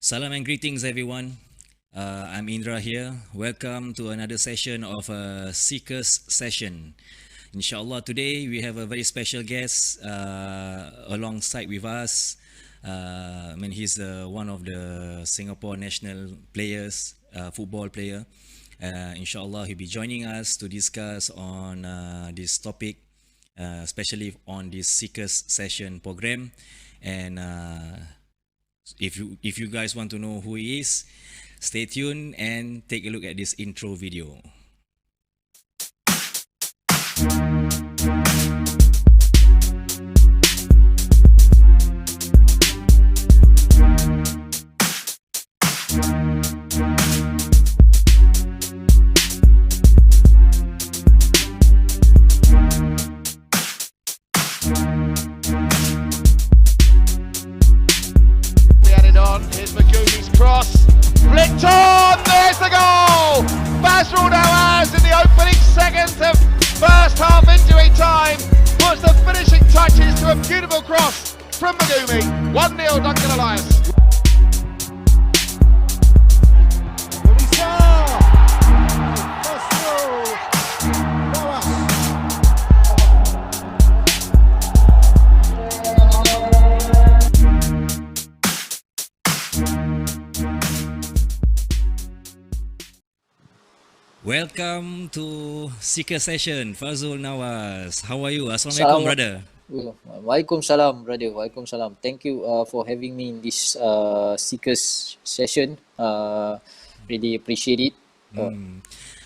Salam and greetings, everyone. I'm Indra here. Welcome to another session of a Seekers session. Inshallah, today we have a very special guest alongside with us. He's one of the Singapore national players, football player. Inshallah, he'll be joining us to discuss on this topic, especially on this Seekers session program. And if you guys want to know who he is, stay tuned and take a look at this intro video. Here's Magumi's cross, flicked on, there's the goal! Fazrul Nawaz in the opening seconds of first half injury time puts the finishing touches to a beautiful cross from Magumi. 1-0 Duncan Elias. Welcome to Seeker Session, Fazrul Nawaz. How are you? Assalamualaikum, brother. Waalaikumsalam, brother. Waalaikumsalam. Thank you for having me in this Seekers session. Really appreciate it.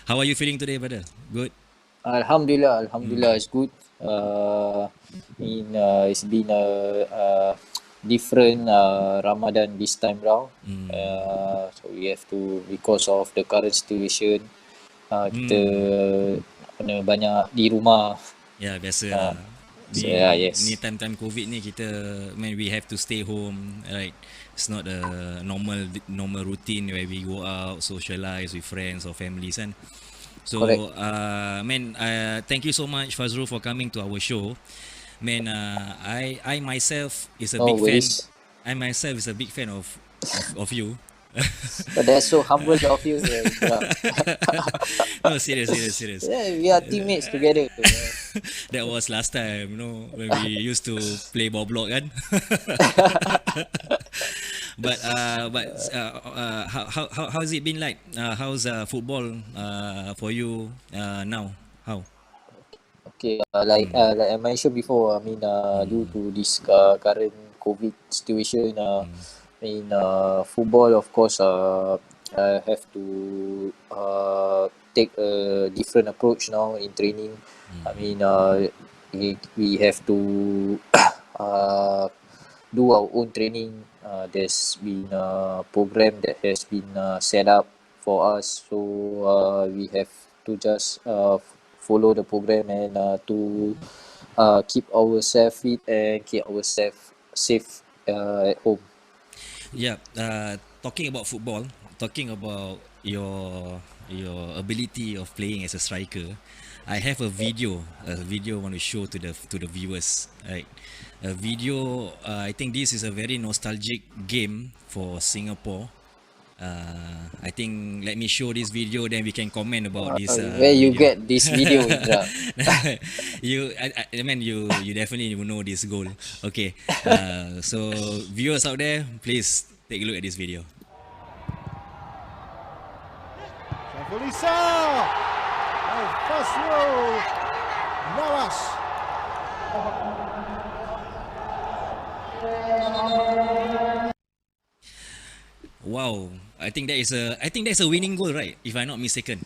How are you feeling today, brother? Good? Alhamdulillah, it's good. It's been a different Ramadan this time round. So we have to, because of the current situation, kita kena banyak di rumah. Ya, biasa. Ni time COVID ni kita, we have to stay home, right? It's not a normal routine where we go out, socialize with friends or families, and so thank you so much, Fazrul, for coming to our show. I myself is a big fan. I myself is a big fan of you. But that's so humble of you. No, serious. Yeah, we are teammates together. That was last time, when we used to play ball block, kan? But how's it been like? How's football for you now? How? Okay, like I mentioned before, due to this current COVID situation, football, of course, I have to take a different approach now in training. We have to do our own training. There's been a program that has been set up for us, so we have to just follow the program and to keep ourselves fit and keep ourselves safe at home. Yeah, talking about football, talking about your ability of playing as a striker, I have a video I want to show to the viewers. Right, a video. I think this is a very nostalgic game for Singapore. I think let me show this video, then we can comment about this. Where you get this video? You definitely will know this goal. Okay, so viewers out there, please take a look at this video. Fazrul Nawaz. Wow, I think that's a winning goal, right? If I'm not mistaken.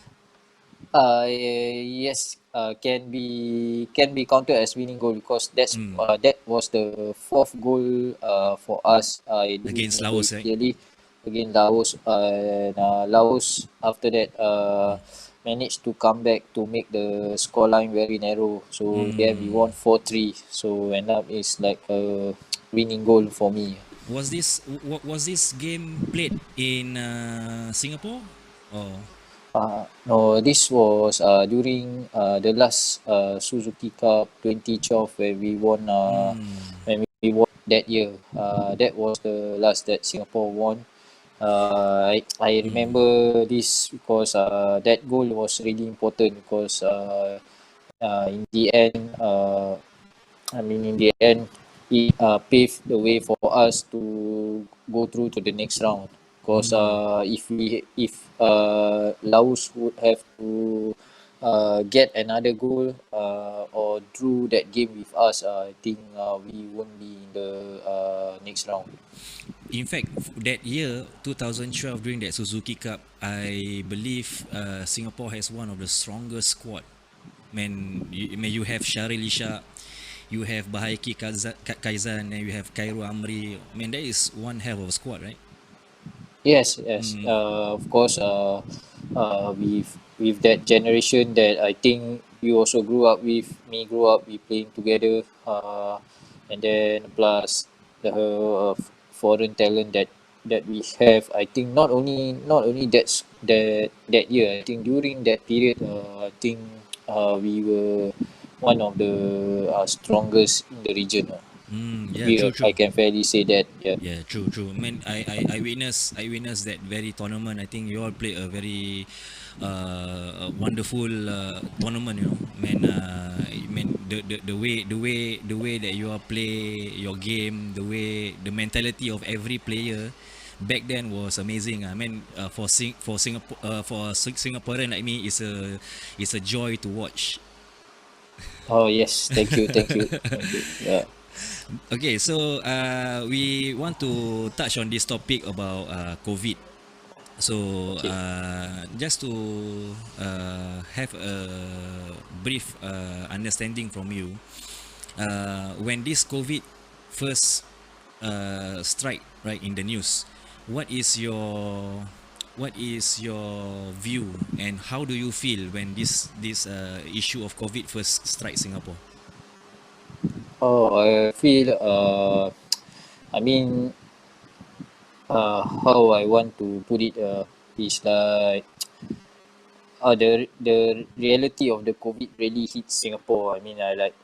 Yes, can be counted as winning goal because that was the fourth goal for us Against Laos, right? Against Laos, and Laos after that managed to come back to make the scoreline very narrow. So then we won 4-3. So end up is like a winning goal for me. Was this game played in Singapore or? No, this was during the last Suzuki Cup 2012 when we won that year. That was the last that Singapore won, I remember this because that goal was really important because in the end, in the end, it paved the way for us to go through to the next round. Because if Laos would have to get another goal or drew that game with us, I think we won't be in the next round. In fact, that year, 2012, during that Suzuki Cup, I believe Singapore has one of the strongest squad. You have Sharil Ishak, you have Bahaiki Kaizan, and you have Cairo Amri. That is one hell of a squad, right? Yes, yes. Of course, with that generation that I think you also grew up with, me grew up, we playing together, and then plus the foreign talent that we have. I think not only that year. I think during that period, I think we were one of the strongest in the region. Yeah, true, I true. can fairly say that. Yeah. Yeah, true, true. I witnessed that very tournament. I think you all played a very wonderful tournament. The way that you all play your game, the mentality of every player back then was amazing. For Singapore, Singaporean like me, it's a joy to watch. Oh yes, thank you. Yeah. Okay, so we want to touch on this topic about COVID. So Okay. just to have a brief understanding from you, when this COVID first strike right in the news, what is your view and how do you feel when this issue of COVID first strike Singapore? Oh, I feel I mean how I want to put it is like the reality of the COVID really hit Singapore. I mean, I like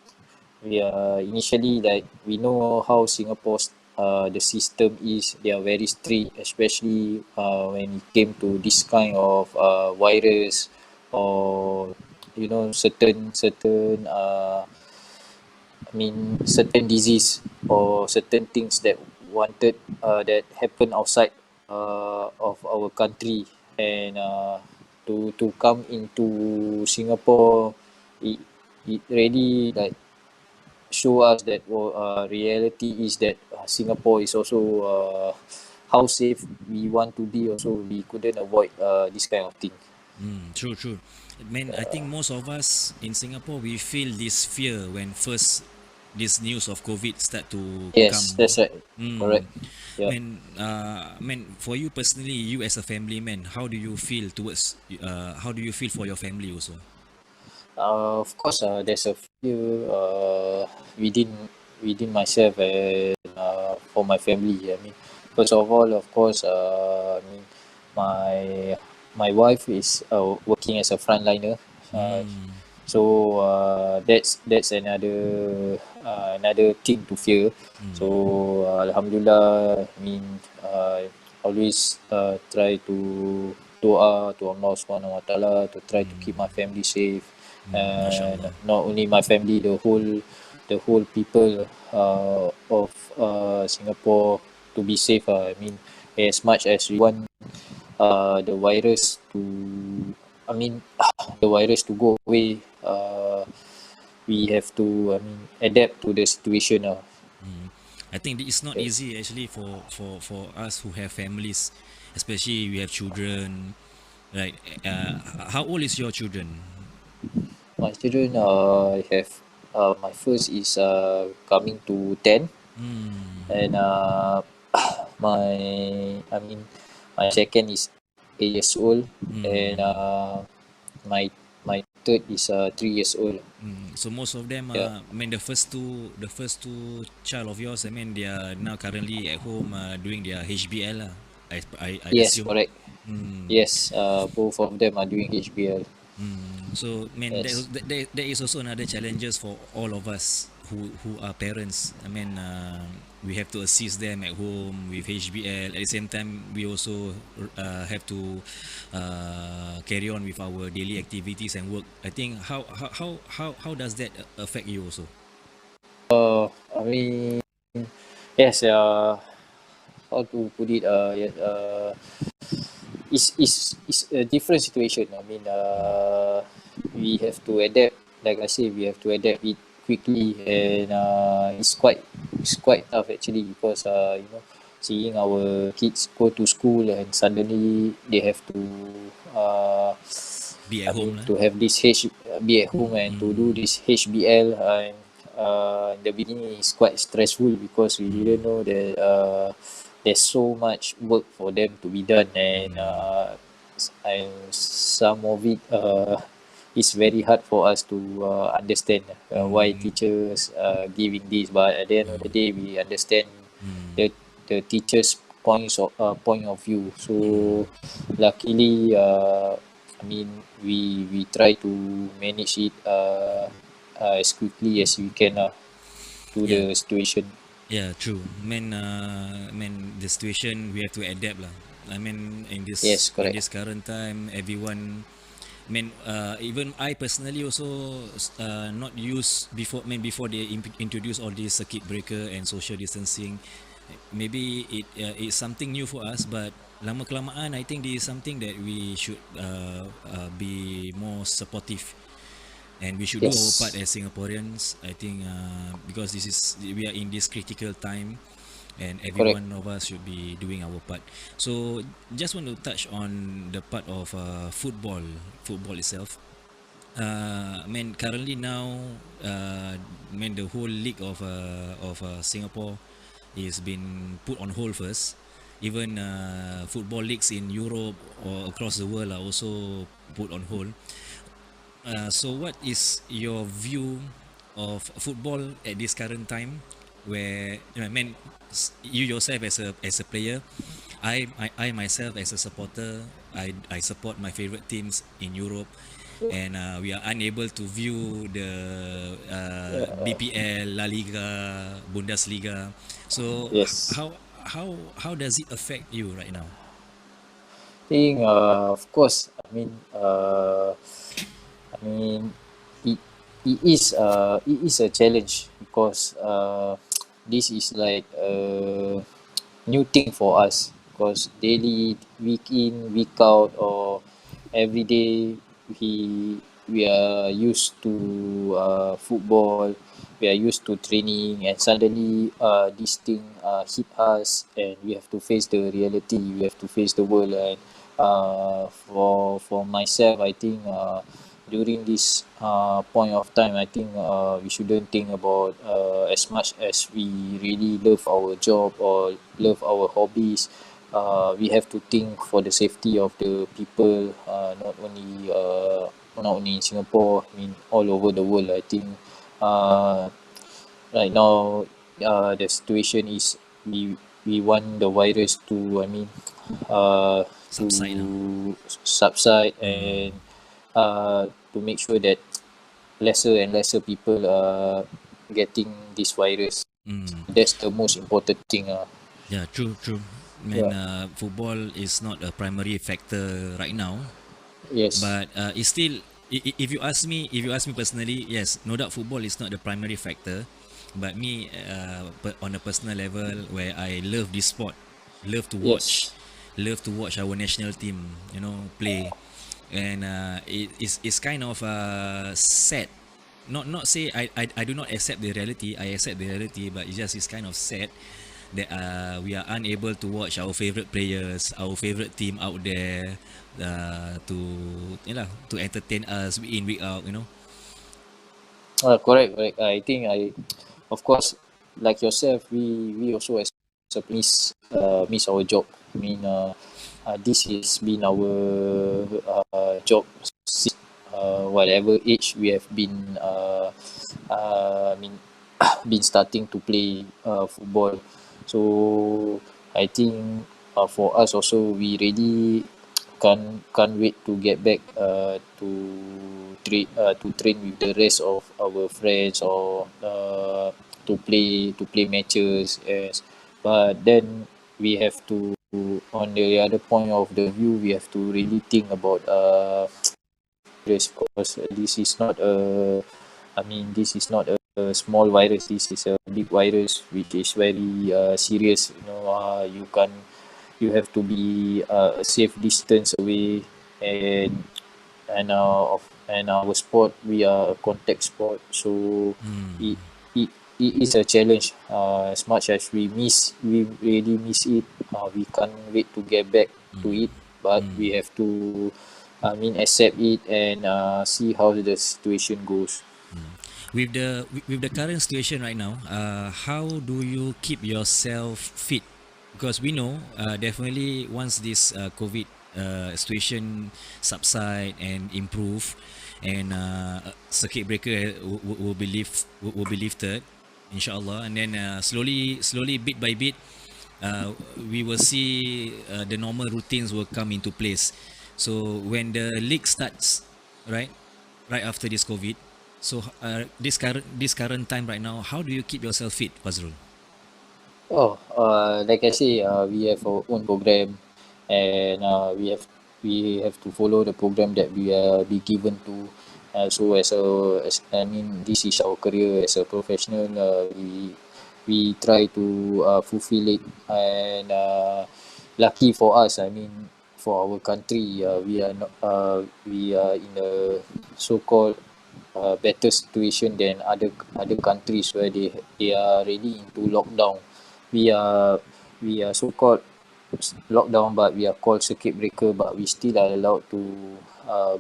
we are initially like we know how Singapore's the system is. They are very strict, especially when it came to this kind of virus or certain certain disease or certain things that that happen outside of our country, and to come into Singapore, it it really like show us that reality is that Singapore is also how safe we want to be. Also, we couldn't avoid this kind of thing. True, true. I think most of us in Singapore we feel this fear when first this news of COVID start to Yes, come. that's right. Mm. Correct. Yeah. For you personally, you as a family man, how do you feel towards? How do you feel for your family also? Of course, there's a few within myself and for my family. I mean, first of all, of course, my my wife is working as a frontliner, uh, Mm. so that's another thing to fear. Mm. So Alhamdulillah, always try to doa to Allah Subhanahu Wa Taala to try to keep my family safe, and MashaAllah. not only my family, the whole people of Singapore to be safe. I mean, as much as we want the virus to, I mean, the virus to go away, we have to, adapt to the situation. Mm. I think it's not Yes. easy actually for us who have families, especially we have children. Right. How old is your children? My children, I have, my first is coming to 10, Mm. and my, I mean, my second is 8 years old, and Mm. my third is 3 years old. So most of them Yeah. the first two child of yours, they are now currently at home doing their HBL lah. I Yes, assume. correct. Mm. Yes, both of them are doing HBL. So Yes. there is also another challenges for all of us who are parents. we have to assist them at home with HBL. At the same time, we also have to carry on with our daily activities and work. I think how does that affect you also? I mean, yes, how to put it, yes, it's a different situation. I mean, we have to adapt. Like I say, we have to adapt it quickly, and it's quite tough actually, because seeing our kids go to school and suddenly they have to uh, Be I at home mean lah. to have this be at home and to do this HBL, and in the beginning it's quite stressful because we didn't know that there's so much work for them to be done, and some of it is very hard for us to understand why teachers giving this, but at the end of the day we understand the teachers point of view. So luckily, I mean, we try to manage it as quickly as we can to Yeah, the situation. yeah, true. The situation we have to adapt lah. I mean, Yes, in correct. this current time, everyone. Even I personally also not used before. Before they introduce all this circuit breaker and social distancing, maybe it's something new for us. But lama kelamaan, I think this is something that we should be more supportive, and we should do our part Yes, as Singaporeans. I think because we are in this critical time, and every correct. one of us should be doing our part. So just want to touch on the part of football itself. Currently now, the whole league of Singapore is been put on hold first. Even football leagues in Europe or across the world are also put on hold. So what is your view of football at this current time, where you yourself as a player, I myself as a supporter, I support my favorite teams in Europe, and we are unable to view the BPL, La Liga, Bundesliga. So Yes. how does it affect you right now? Think of course. I mean, it it is a challenge because this is like a new thing for us, because daily, week in, week out, or every day we are used to football, we are used to training, and suddenly this thing hit us, and we have to face the reality, we have to face the world. And for myself, I think during this point of time, I think we shouldn't think about as much as we really love our job or love our hobbies. We have to think for the safety of the people, not only in Singapore, I mean all over the world. I think uh, right now the situation is, we want the virus to, Subside now. to subside, and to make sure that lesser and lesser people are getting this virus. Mm. That's the most important thing. Yeah, true, true. Yeah. Football is not a primary factor right now, Yes. but it's still. If you ask me personally, yes, no doubt football is not the primary factor, but me, on a personal level, where I love this sport, love to watch, Yes. love to watch our national team, play, and it's kind of sad. Not say I do not accept the reality. I accept the reality, but it's kind of sad that we are unable to watch our favorite players, our favorite team out there, to to entertain us week in week out. Correct, correct. I think of course, like yourself, we also as a miss our job. I mean, this has been our job since whatever age we have been. I mean, been starting to play football. So I think for us also, we really can't wait to get back to train with the rest of our friends, or to play matches. Yes, but then we have to, on the other point of the view, we have to really think about virus, because this is not a, I mean, this is not a small virus. This is a big virus which is very serious. You have to be a safe distance away, and our sport, we are a contact sport, so it it, it is a challenge. As much as we really miss it, we can't wait to get back to it, but we have to, I mean, accept it and see how the situation goes. With the current situation right now, how do you keep yourself fit? Because we know definitely once this COVID situation subside and improve, and circuit breaker will be lifted, inshallah, and then slowly bit by bit, we will see the normal routines will come into place. So when the league starts, right, right after this COVID, so this current time right now, how do you keep yourself fit, Fazrul? Oh, like I say, we have our own program, and we have to follow the program that we are be given to. So as I mean, this is our career as a professional. We try to fulfill it, and lucky for us, I mean, for our country, we are in a so-called better situation than other countries where they are really into lockdown. We are so-called lockdown, but we are called circuit breaker, but we still are allowed to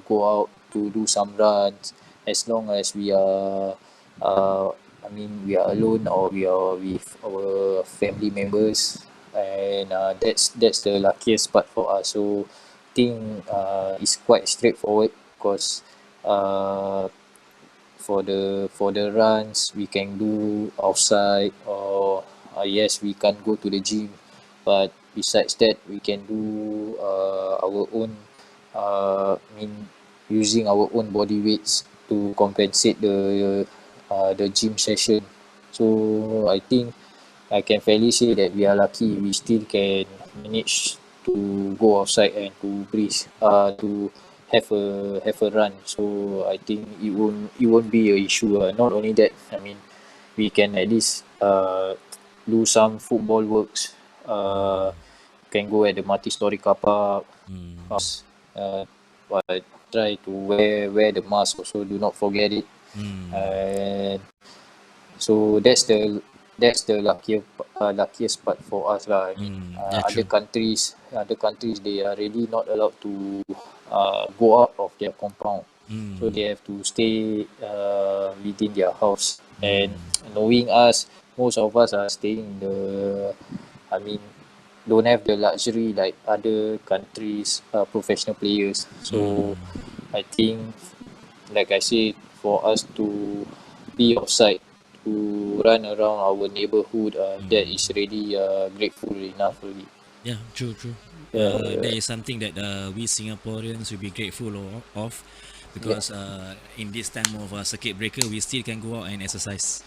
go out to do some runs, as long as we are uh, I mean, we are alone or we are with our family members, and that's the luckiest part for us. So I think it's quite straightforward, because uh, for the runs we can do outside, or yes, we can't go to the gym, but besides that we can do our own, I mean, using our own body weights to compensate the gym session. So I think I can fairly say that we are lucky. We still can manage to go outside and to breathe, to have a run. So I think it won't be a issue. Not only that, I mean, we can at least do some football works. Can go at the multi-story car park. Uh, but try to wear the mask also. Do not forget it. And so that's the luckiest part for us lah. I mean, Yeah, other true. countries they are really not allowed to go out of their compound, so they have to stay within their house. And knowing us, most of us are staying in the, I mean, don't have the luxury like other countries professional players. So I think, like I said, for us to be outside, to run around our neighborhood, that is really grateful enough really. Yeah, true, true. Yeah, That is something that we Singaporeans will be grateful of, yeah, because in this time of circuit breaker, we still can go out and exercise.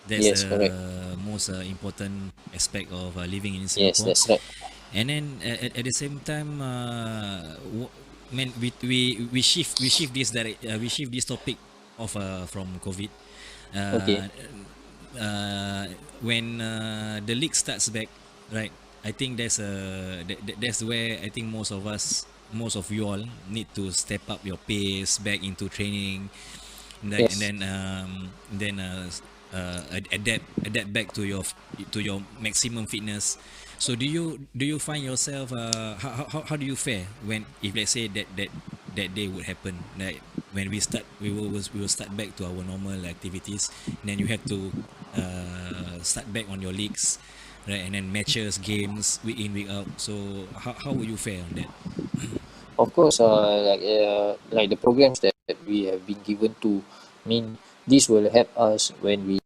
That's yes, the correct. most important aspect of living in Yes, Singapore. that's right. And then at the same time, man, we shift this topic of from COVID. Okay. Uh, when the league starts back, right? I think that's where I think most of you all need to step up your pace back into training, right? And Yes. then adapt back to your maximum fitness. So do you find yourself how do you fare when, if let's say that day would happen, like when we will start back to our normal activities, and then you have to start back on your leagues, right? And then matches, games, week in, week out. So how will you fare on that? Of course, like the programs that we have been given to, I mean, this will help us when we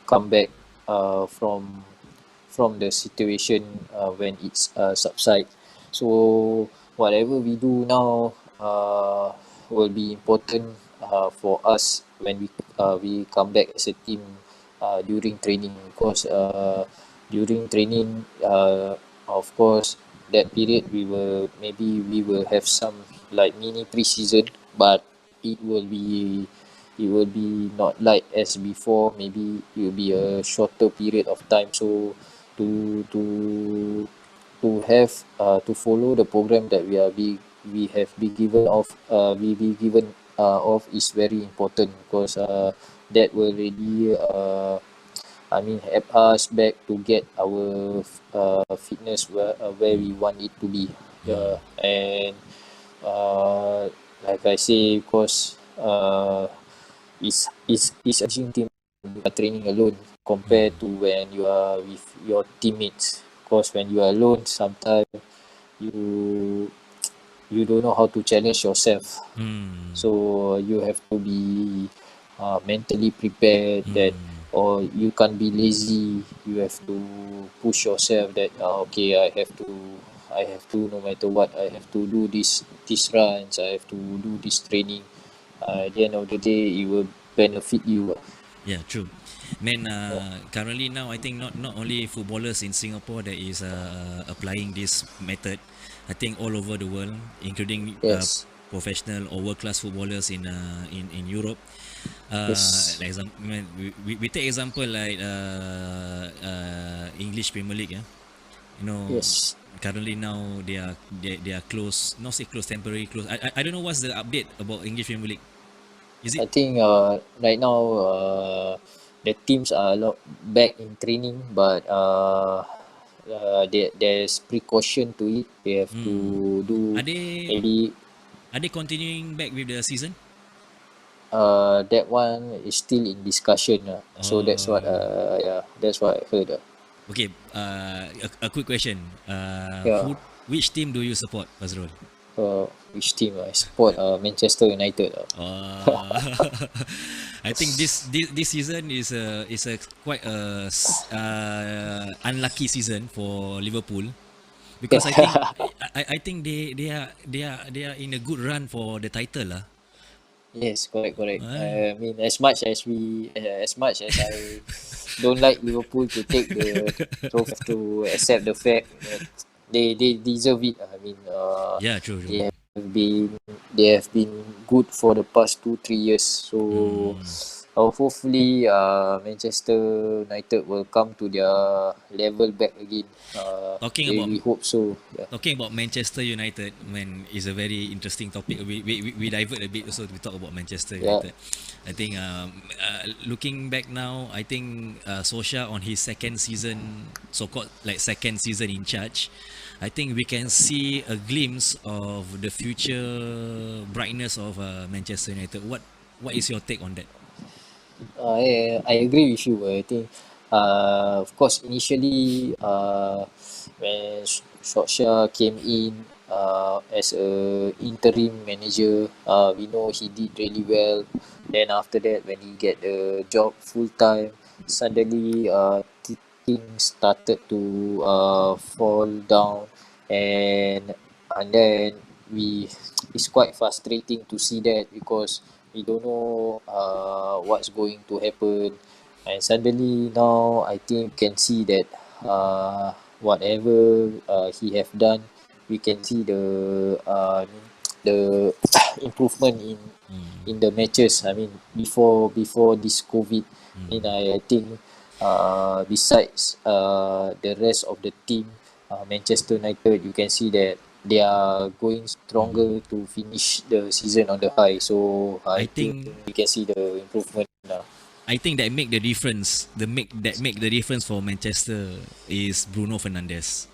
come back from the situation when it's subside. So whatever we do now will be important for us when we come back as a team, during training, because during training, of course, that period we will have some like mini pre-season, but it will be not like as before. Maybe it will be a shorter period of time. So to to have to follow the program that we have been given of is very important, because that will really help us back to get our fitness where we want it to be. And uh, like I say, because it's a team, you are training alone compared to when you are with your teammates. Because when you are alone, sometimes you you don't know how to challenge yourself. So you have to be mentally prepared, that, or you can't be lazy. You have to push yourself that okay, I have to, no matter what, I have to do this runs, I have to do this training. At the end of the day, it will benefit you. Yeah, true. Man, currently now I think not only footballers in Singapore that is applying this method. I think all over the world, including Yes, professional or world class footballers in Europe. yes, Like we take example like English Premier League. Yeah, you know, yes. currently now they are close. Not say close, temporary close. I don't know what's the update about English Premier League. Is it? I think right now the teams are a lot back in training, but there's precaution to it. They have to do Are they maybe are they continuing back with the season? that one is still in discussion. So that's what I heard. Okay, a quick question. Yeah, Which team do you support, Fazrul? which team I support? Manchester United. Uh, I think this season is a quite unlucky season for Liverpool, because I think they are in a good run for the title lah. Yes, correct, correct. Ah. I mean, as much as I don't like Liverpool to take the trophy, to accept the fact that they deserve it. I mean, Yeah, true, true. they have been good for the past 2 3 years. So hopefully, Manchester United will come to their level back again. Talking about We hope so. Yeah. Talking about Manchester United, man, is a very interesting topic. We divert a bit also to talk about Manchester Yeah. United. I think looking back now, I think Solskjaer on his second season, so-called like second season in charge, I think we can see a glimpse of the future brightness of Manchester United. What is your take on that? I agree with you. I think, of course, initially, when Solskjaer came in as a interim manager, we know he did really well. Then after that, when he get the job full time, suddenly things started to fall down, and then we it's quite frustrating to see that, because we don't know what's going to happen. And suddenly now I think we can see that whatever he have done, we can see the improvement in the matches. I mean, before this COVID, I think besides the rest of the team, Manchester United, you can see that they are going stronger to finish the season on the high. So I I think think we can see the improvement now. I think that make the difference. Make the difference for Manchester is Bruno Fernandes.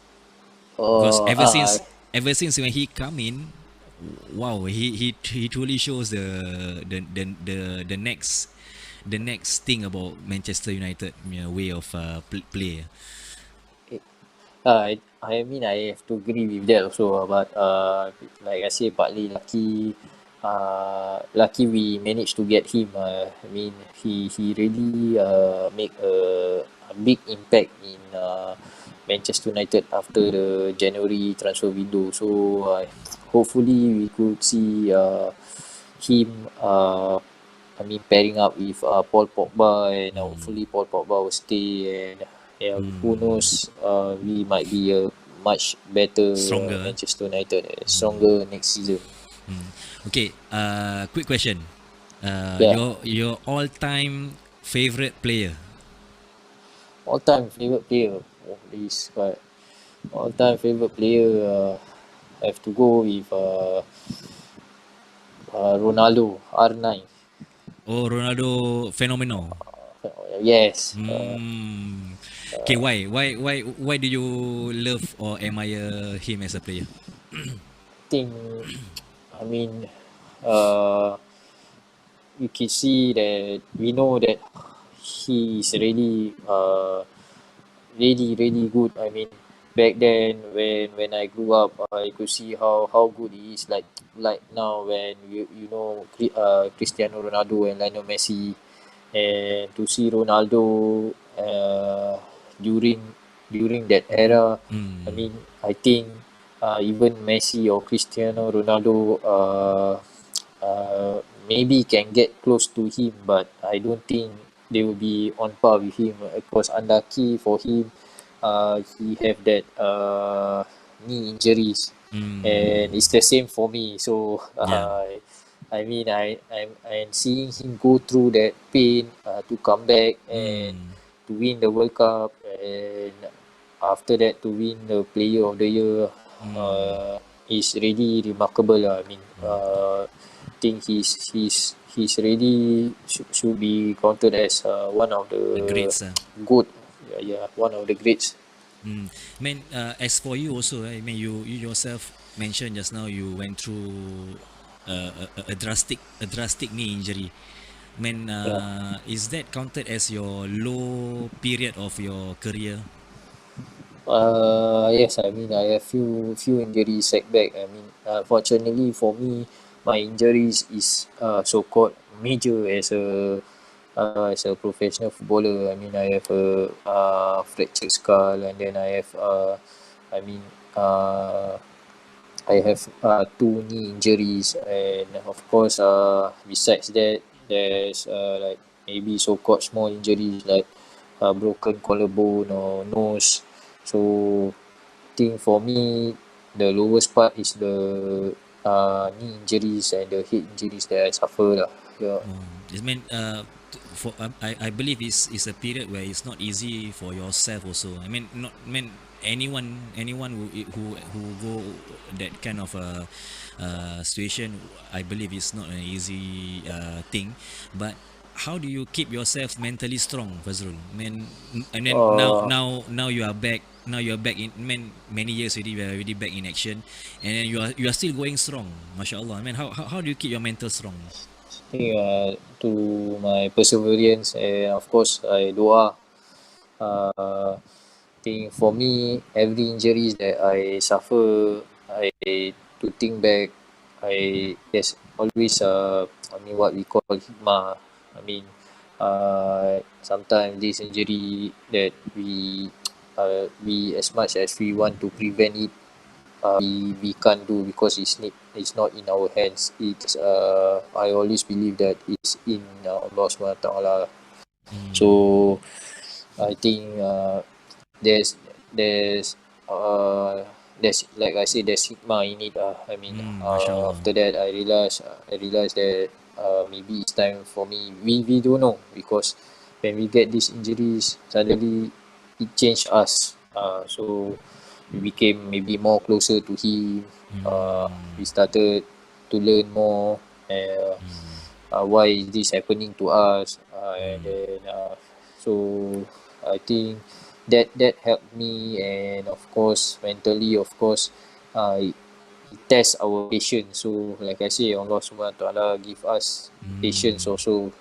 Because Uh, uh, ever since when he come in, wow, he truly shows the next thing about Manchester United, way of play. I mean, I have to agree with that also. But like I say, partly lucky. Lucky we managed to get him. I mean, he really make a big impact in Manchester United after the January transfer window. So hopefully we could see him pairing up with Paul Pogba, and hopefully Paul Pogba will stay, and yeah, who knows, we might be a much better Stronger. Manchester United, stronger next season. Okay, quick question. Yeah, Your all-time favorite player? all-time favorite player. Oh, this but all-time favorite player, have to go with Ronaldo R9. Oh, Ronaldo phenomenal. Yes, Okay, why do you love or admire him as a player? think I mean uh, you can see that we know that he is really really good. I mean, back then when I grew up, I could see how good he is. Like now when you know Cristiano Ronaldo and Lionel Messi, and to see Ronaldo during that era. I Mm, mean, I think even Messi or Cristiano Ronaldo maybe can get close to him, but I don't think they will be on par with him. It was unlucky for him. He have that knee injuries, and mm, it's the same for me. So yeah. I'm seeing him go through that pain to come back and Mm, to win the World Cup, and after that to win the Player of the Year mm, uh, is really remarkable lah. I mean, think he's really should be counted as one of the the greats. good, yeah, one of the greats. Mm. I mean, as for you also, I mean, you yourself mentioned just now you went through a drastic knee injury. I mean, Yeah. is that counted as your low period of your career? Yes, I mean I have few injuries setback. I mean, fortunately for me, my injuries is so called major as a professional footballer. I mean, I have a fractured skull, and then I mean, uh, I have two knee injuries, and of course, besides that, there's like maybe so-called small injuries like broken collarbone or nose. So, think for me, the lowest part is the knee injuries and the head injuries that I suffer lah. Yeah. I mean, for I believe is a period where it's not easy for yourself also. I mean, not I mean anyone who go that kind of a situation. I believe it's not an easy thing, but how do you keep yourself mentally strong, Fazrul? I mean, and then Uh, now you are back. Now you are back in. I mean, many years already. We are already back in action, and then you are still going strong. MashaAllah. I mean, how do you keep your mental strong? think to my perseverance, and of course I doa. Think for me, every injuries that I suffer, I to think back, there's always I mean what we call hikmah. I mean, sometimes this injury that we as much as we want to prevent it, we can't do because it's not in our hands. It's I always believe that it's in Allah Subhanahu Wa Taala. So Mm, I think there's there's there's like I said, there's hikmah in it. I mean, MashaAllah. after that I realized that maybe it's time for me. We don't know, because when we get these injuries, suddenly it changed us. So we became maybe more closer to him. We Mm, started to learn more. Uh, mm, why is this happening to us, and mm, then so I think that helped me, and of course mentally, of course, it tests our patience. So like I say, Allah Subhanahu Wa Taala give us patience mm, also.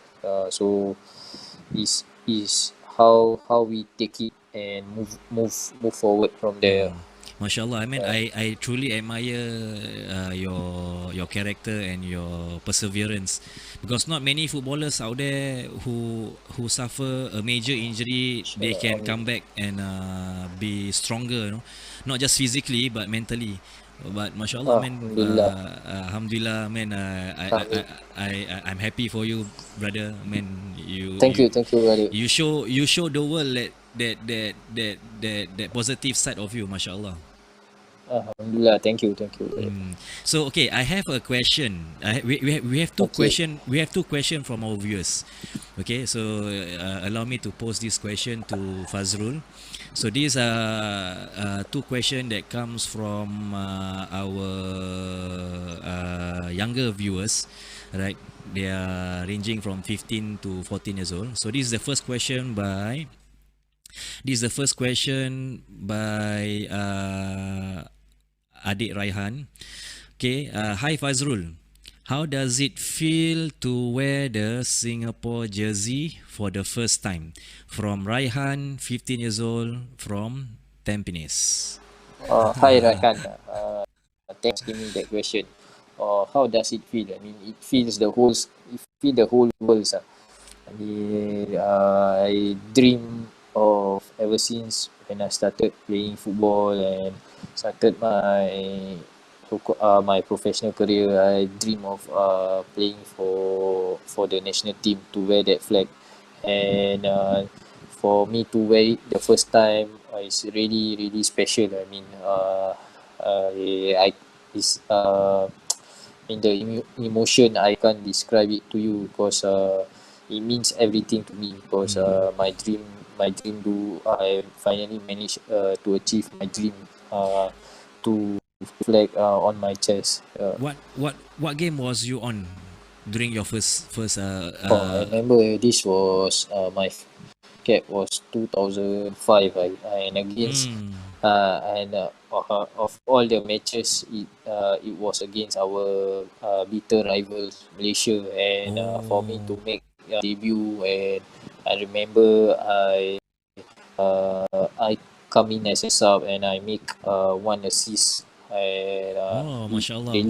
So is how we take it and move forward from there. mm. MashaAllah. I mean, Yeah. I truly admire your character and your perseverance, because not many footballers out there who suffer a major injury, they InsyaAllah. can Amin. come back and be stronger. You know, not just physically but mentally. But mashallah, man. Alhamdulillah. Alhamdulillah, man. Amin. I'm happy for you, brother. Man, Thank you, brother. you show the world that positive side of you, mashallah. Alhamdulillah. Thank you, brother. So okay, I have a question. We have two Okay. question. We have two question from our viewers. Okay, so allow me to pose this question to Fazrul. So these are two question that comes from our younger viewers, right? They are ranging from 15 to 14 years old. So this is the first question by Adik Raihan. Okay, hi Fazrul. How does it feel to wear the Singapore jersey for the first time? From Raihan, 15 years old, from Tampines. Hi, Rakan. Thanks for giving me that question. How does it feel? I mean, it feels it feel the whole world. I mean, I dream of ever since when I started playing football and started my professional career. I dream of playing for the national team to wear that flag, and for me to wear it the first time is really special. I mean, I is in the emotion I can't describe it to you because it means everything to me because my dream do I finally managed to achieve my dream to flag on my chest. What game was you on during your first I remember this was my cap was 2005 and against mm, of all the matches it was against our bitter rivals Malaysia, and for me to oh make debut, and I remember I come in as a sub and I make one assist, and oh mashallah. it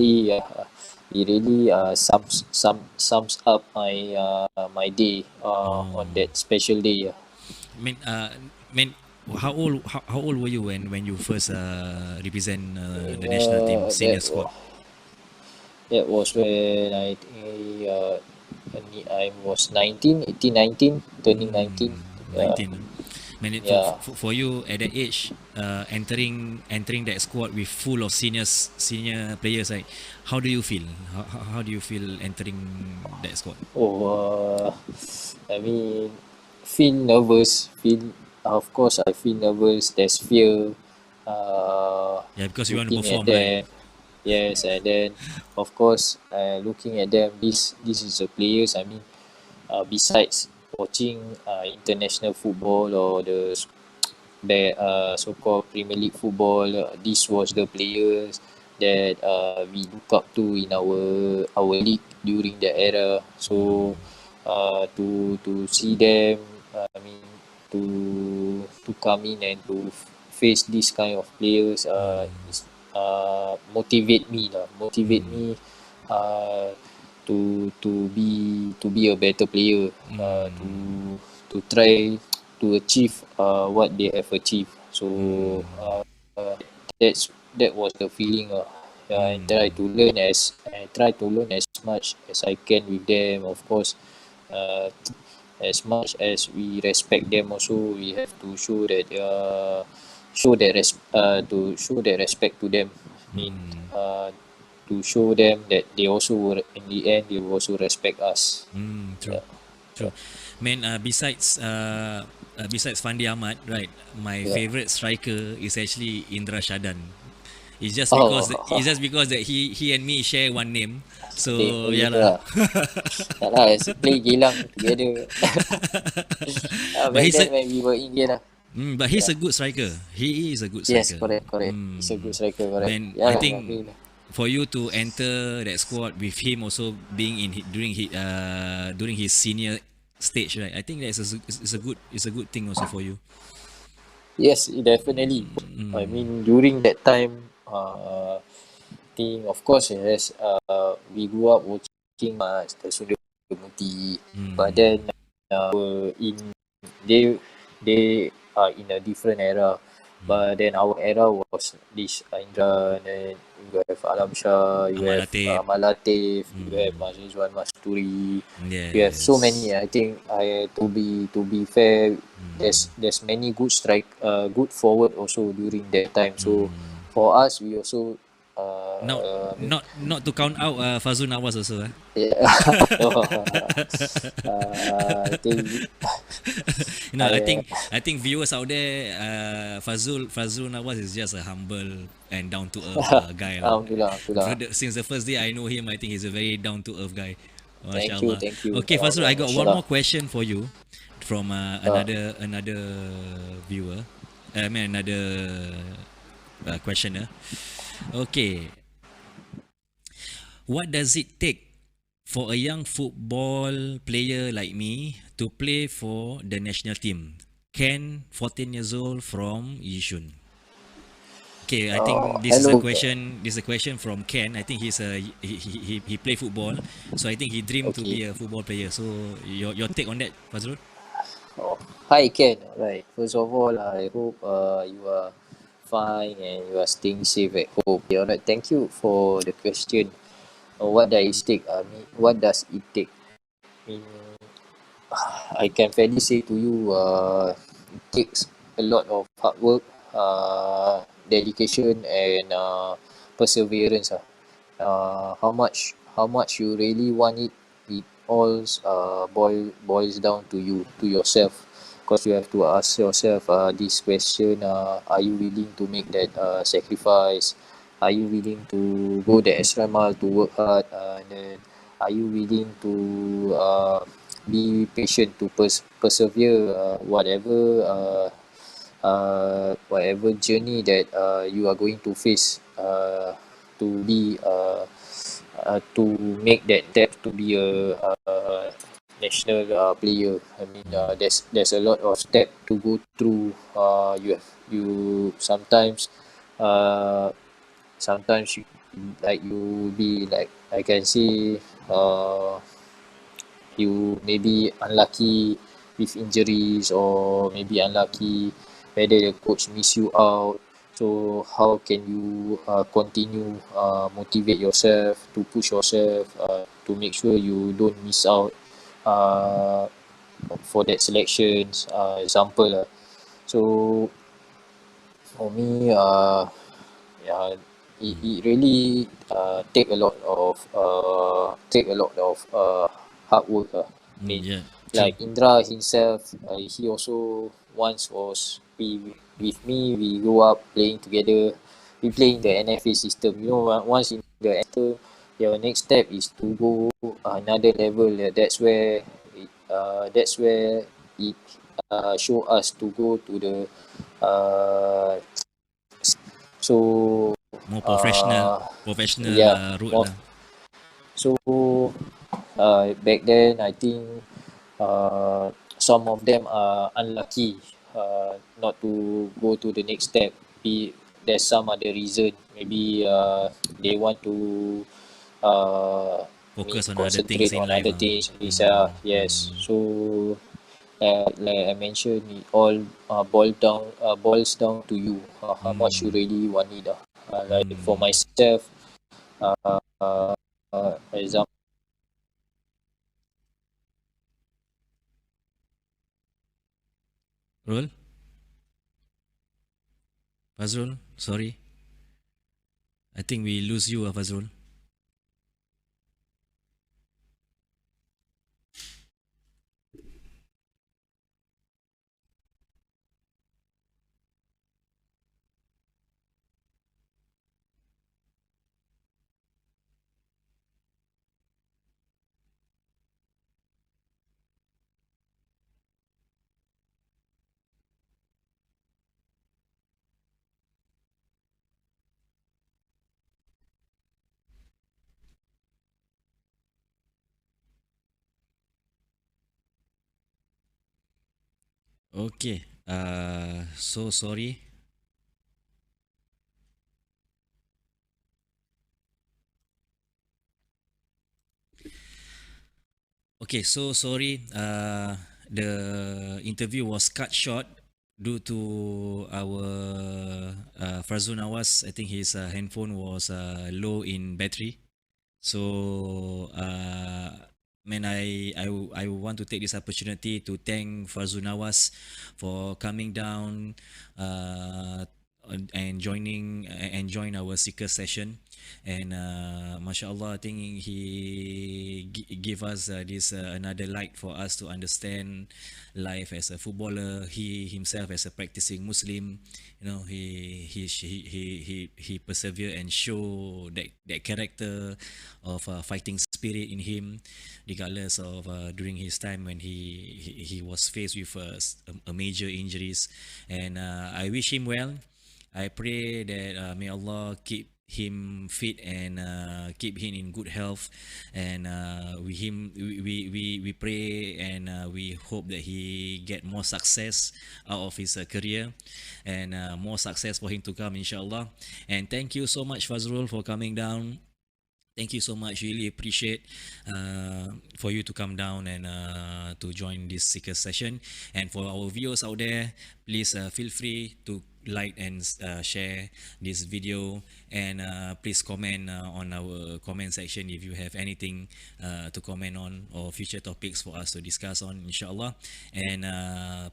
really sums up my day on Oh, that special day. mean mean how old were you when you first represent the national team Uh, senior that squad? was that was when I was 19, 18, 19, turning 19. 19. Man, Yeah. for you at that age, entering that squad with full of senior players, like how do you feel? How do you feel entering that squad? I mean, feel nervous. Of course, I feel nervous. There's fear. Yeah, because you want to Looking at perform, right? them. Yes, and then of course, looking at them. This is the players. I mean, besides watching international football or the so-called Premier League football, this was the players that we look up to in our league during that era. So to see them, I mean, to come in and to face this kind of players is motivate me uh, to be a better player, to try to achieve what they have achieved. So that was the feeling. I try to learn as much as I can with them. Of course, uh, as much as we respect them, also we have to show that respect to them. I mean, to show them that they also will, in the end, they will also respect us. True, Yeah, true. Man, besides Fandi Ahmad, right? My yeah. favorite striker is actually Indra Shadan. It's Oh, just because that he and me share one name. okay, So yeah lah. Indra. Yeah lah, as play Geylang together. but Back he's a then when we were Indian. but he's Yeah. a good striker. He is a good Yes, striker. correct. He's a good striker, correct. Man, Yeah I lah, think agree lah. for you to enter that squad with him also being during his senior stage, right? I think that's it's a good thing also for you. Yes, definitely. I mean, during that time, think of course, yes, we grew up watching the Suria Muti, but then in they they are in a different era. But then our era was this Indra, and then you have Alam Shah, you Amal have Latif. Malatif, you have Mazizwan Masturi, you have so Yes. many. I think to be fair, there's many good forward also during that time. So for us, we also Not not to count out Fazrul Nawaz also. yeah, no, I think No, I think viewers out there, Fazrul Nawaz is just a humble and down to earth guy lah. Alhamdulillah, Alhamdulillah. Since the first day I know him, I think he's a very down to earth guy. MashaAllah. Thank you. Okay, Fazrul, I got one Mashallah. more question for you from another viewer. I mean another questioner. Okay, what does it take for a young football player like me to play for the national team? Ken, 14 years old from Yishun. Okay, I think this is a Hello. question. This is a question from Ken. I think he play football, so I think he dreamed to Okay. be a football player. So your take on that, Fazrul? Oh, hi Ken. Right. First of all, I hope you are fine and you are staying safe at home. Yeah, alright. Thank you for the question. What does it take? I mean, what does it take? I mean, I can fairly say to you, it takes a lot of hard work, dedication, and perseverance. How much you really want it, it all boils down to you, to yourself. Because you have to ask yourself this question: Are you willing to make that sacrifice? Are you willing to go the extra mile to work hard? And then, are you willing to be patient to persevere whatever journey that you are going to face to be to make that step to be a national player. I mean, there's a lot of step to go through. You uh, sometimes you like you be like I can say you may be unlucky with injuries, or maybe unlucky whether the coach miss you out. So how can you continue motivate yourself to push yourself to make sure you don't miss out uh, for that selections example so for me yeah, it really take a lot of hard work. I mean, Yeah, true. like Indra himself, he also once was with me. We grew up playing together. We play in the NFA system. You know, once in the enter, your next step is to go another level. That's where it show us to go to the uh, so More uh, professional yeah route more lah. so back then I think some of them are unlucky not to go to the next step. There's some other reason, maybe they want to uh, Focus on other things concentrate in on life. other things. Yes, so like I mentioned, it all boils down to you, how much you really want it. Like for myself, example, Roll, Fazrul. Sorry, I think we lose you, Fazrul. Okay. So sorry. Okay, so sorry. The interview was cut short due to our Fazrul Nawaz, I think his handphone was low in battery. So, man, I want to take this opportunity to thank Fazrul Nawaz for coming down and join our seeker session. And mashallah, I think he give us this another light for us to understand life as a footballer. He himself as a practicing Muslim, you know, he persevere and show that character of fighting spirit in him, regardless of during his time when he was faced with a major injuries. And I wish him well. I pray that may Allah keep him fit and keep him in good health, and we pray and we hope that he get more success out of his career, and more success for him to come, inshallah. And thank you so much, Fazrul, for coming down. Thank you so much. Really appreciate for you to come down and to join this seeker session. And for our viewers out there, please feel free to like and share this video, and please comment on our comment section if you have anything to comment on or future topics for us to discuss on, inshallah. And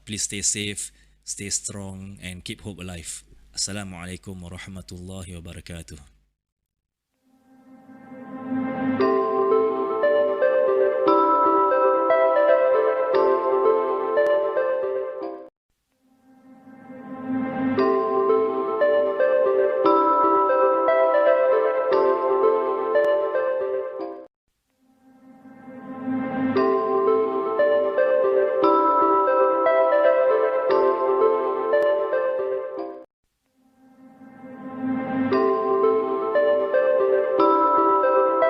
please stay safe, stay strong, and keep hope alive. Assalamualaikum warahmatullahi wabarakatuh.